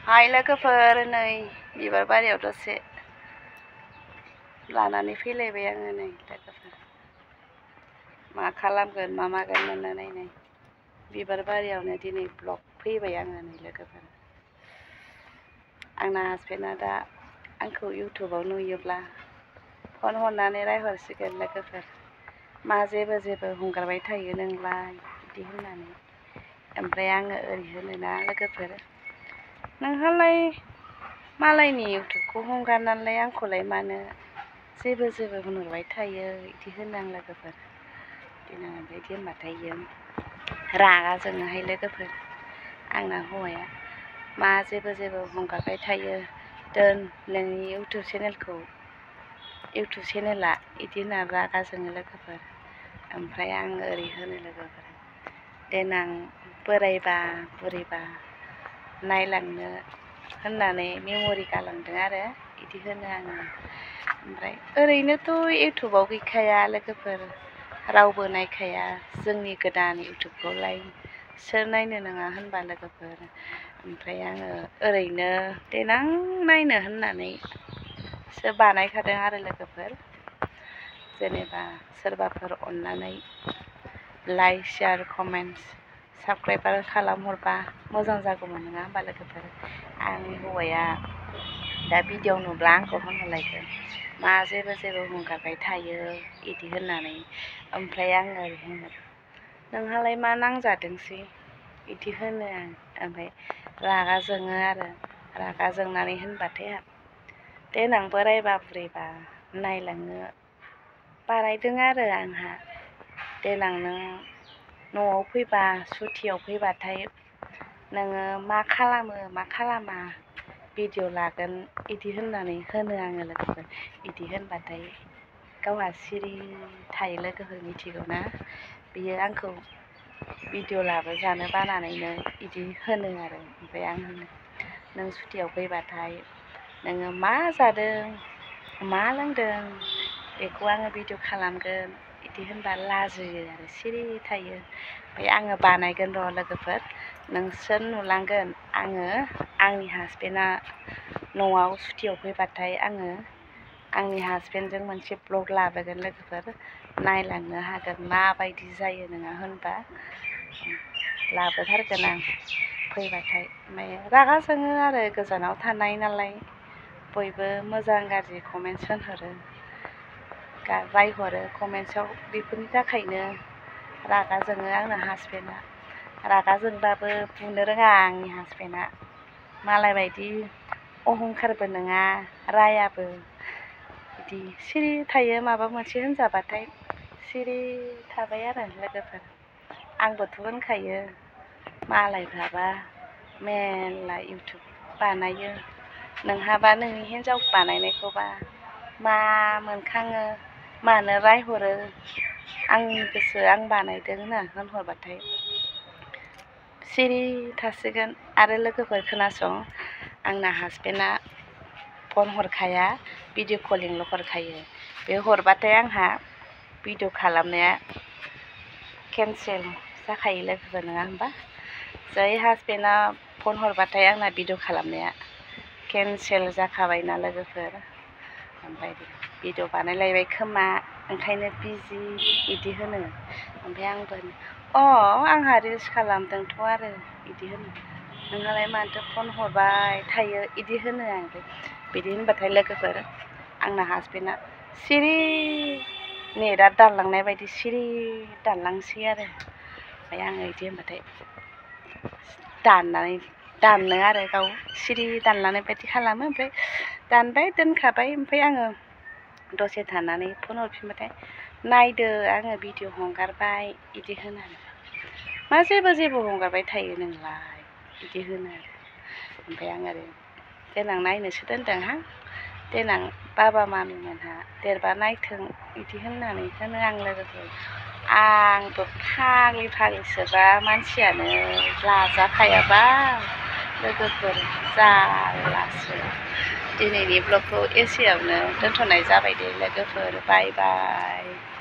हाय लोगोफोर नै बिबार बारियाव दसे लानानै फैलायबाय आङो नै लोगोफोर मा खालामगोन मा मागोन मोननो नायनाय बिबार बारियावनो दिनै ब्लग फैबाय आङो नै लोगोफोर आंना हासबेन्डआ दा आंखौ इउटुबाव नुयोब्ला फन हरनानै रायहरसिगोन लोगोफोर मा जेबो हंगारबाय थायो नोंलाय बिदि होननानै ओमफ्राय आङो ओरै होनोना लोगोफोर नोंहालाय मालायनि इउटुबखौ हगारनानैलाय आंखौलाय मानो जेबो होनहरबाय थायो बिदि होनो आं लोगोफोर बिदिनो बिदि होनबाथाय इयो रागा जोङोहाय लोगोफोर आंना हौवाया मा जेबो हगारबाय थायो दोन नोंनि इउटुब चेनेला बिदि होनना रागा जोङो लोगोफोर ओमफ्राय आं ओरै होनो लोगोफोर देनां बोरायबा बुरैबा नायलांनो होननानै मेम'रि गालांदों आरो बिदि होनो आङो ओमफ्राय ओरैनोथ' इउटुबाव गैखाया लोगोफोर रावबो नायखाया जोंनि गोदान इउटुबखौलाय सोर नायनो नङा होनबा लोगोफोर ओमफ्राय आङो ओरैनो देनां नायनो होननानैसो बानायखादों आरो लोगोफोर जेनेबा सोरबाफोर अननानै लाइक शेयार कमेन्टस साबसक्राइबार खालामहरबा मोजां जागौमोन नङा होमबा लोगोफोर आंनि हौवाया दा भिडिअ नुब्ला आंखौ होनहरलायगोन मा जेबो हंगारबाय थायो बिदि होननानै ओमफ्राय आङो ओरै होनो नोंहालाय मा नांजादोंसै बिदि होनो आं ओमफ्राय रागा जोङो आरो रागा जोंनानै होनबाथाय देनां बोरायबा बुरैबा नायलांनो बानायदों आरो आंहा देनां नों न'आव फैबा सुटियाव फैबाथाय नोङो मा खालामो मा खालामा भिडिअ लागोन बिदि होननानै होनो आङो लोगोफोर बिदि होनबाथाय गावहा सिरि थायो लोगोफोर मिथिगौना बियो आंखौ भिडिअ लाबो जानो बानानैनो बिदि होनो आरो ओमफ्राय आं होनो नों सुटियाव फैबाथाय नोङो मा जादों मा लोंदों बेखौ आङो भिडिअ खालामगोन बिदि होनबा लाजियो आरो सिरि थायो ओमफ्राय आङो बानायगोन र' लोगोफोर नोंसोर नुलांगोन आङो आंनि हासबेन्डआ न'आव सुटियाव फैबाथाय आङो आंनि हासबेन्डजों मोनसे ब्लग लाबोगोन लोगोफोर नायलांनो हागोन माबायदि जायो नङा होनबा लाबोथारगोन आं फैबाथाय ओमफ्राय रागा जोङो आरो गोजानाव थानाय नालाय बयबो मोजां गाज्रि कमेन्टस होनहरो रायहरो कमेन्टसआव बेफोरनि थाखायनो रागा जोङो आंना हासबेन्डआ रागा जोंबाबो बुंनो रोङा आंनि हासबेन्डआ मालाय बायदि अहंखारबो नङा रायाबो बिदि सिरि थायो माबा मोनसे होनजाबाथाय सिरि थाबाय आरो लोगोफोर आंबोथ' होनखायो मालायफ्राबा मेरला इउटुब बानायो नोंहाबा नोंनि हिन्जाव बानायनायखौबा मा मोनखाङो मानो रायहरो आंनि गोसो आं बानायदों होनना होनहरबाथाय सिरि थासिगोन आरो लोगोफोर खोनासं आंना हासबेन्डआ फन हरखाया भिडिअ कलिंल' हरखायो बे हरबाथाय आंहा भिडिअ खालामनाया केन्सेल जाखायो लोगोफोर नङा होनबा जै हासबेन्डआ फन हरबाथाय आंना भिडिअ खालामनाया केन्सेल जाखाबायना लोगोफोर ओमफ्राय भिडिअ बानायलायबाय खोमा ओंखायनो बिजि बिदि होनो ओमफ्राय आंबो आंहा रिल्स खालामदोंथ' आरो बिदि होनो नोंहालाय मानोथो फन हरबाय थायो बिदि होनो आं बिदि होनबाथाय लोगोफोर आंना हासबेन्डआ सिरि नेटआ दानलांनाय बायदि सिरि दानलांसै आरो ओमफ्राय आङो बिदि होनबाथाय दानो आरो गाव सिरि दानलांनाय बायदि खालामो ओमफ्राय दानबाय दोनखाबाय ओमफ्राय आङो दसे थानानै फन हरफिनबाथाय नायदो आङो भिडिअ हगारबाय बिदि होनो आरो मा जेबो हगारबाय थायो नोंलाय बिदि होनो आरो ओमफ्राय आं ओरै देनां नायनोसो दोनदोंहां देनां बाबा मामिमोनहा देरबा नायथों बिदि होननानै होनो आं लोगोफोर आंबो फाग्लिसोबा मानसियानो लाजाखायाबा लोगोफोर जारलासो दिनैनि ब्लगखौ एसेयावनो दोनथ'नाय जाबाय दे लोगोफोर बाय बाय।